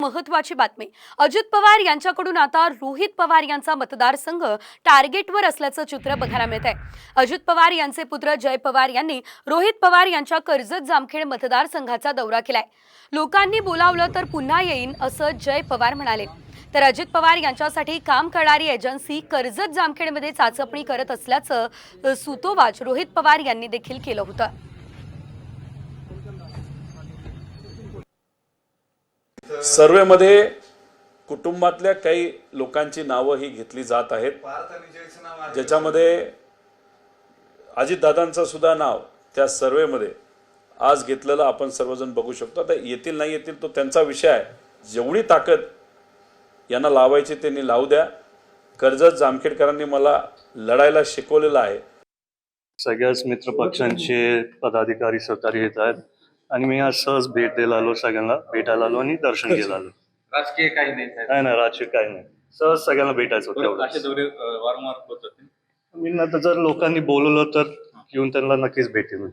महत्वाची बातमी. अजित पवार यांच्याकडून आता रोहित पवार यांचा मतदारसंघ टार्गेटवर असल्याचं चित्र बघायला मिळत आहे. अजित पवार यांचे पुत्र जय पवार यांनी रोहित पवार यांच्या कर्जत जामखेड मतदारसंघाचा दौरा केलाय. लोकांनी बोलावलं तर पुन्हा येईन असं जय पवार म्हणाले. तर अजित पवार यांच्यासाठी काम करणारी एजन्सी कर्जत जामखेडमध्ये चाचपणी करत असल्याचं सूतोवाच रोहित पवार यांनी देखील केलं होतं. सर्वेमध्ये कुटुंबातल्या काही लोकांची नावं ही घेतली जात आहेत, ज्याच्यामध्ये अजितदादांचं सुद्धा नाव त्या सर्वेमध्ये आज घेतलेलं आपण सर्वजण बघू शकतो. आता येतील नाही येतील तो त्यांचा विषय आहे. जेवढी ताकद यांना लावायची त्यांनी लावू द्या. कर्जत जामखेडकरांनी मला लढायला शिकवलेलं आहे. सगळ्याच मित्र पक्षांचे पदाधिकारी सहकारी येत आहेत आणि मी आज सहज भेट द्यायला आलो, सगळ्यांना भेटायला आलो आणि दर्शन घ्यायला आलो. राजकीय काही नाही. नाही राजकीय काही नाही, सहज सगळ्यांना भेटायचं होतं. असे दौरे वारंवार होत होते. मी आता जर लोकांनी बोलवलं तर येऊन त्यांना नक्कीच भेटेल.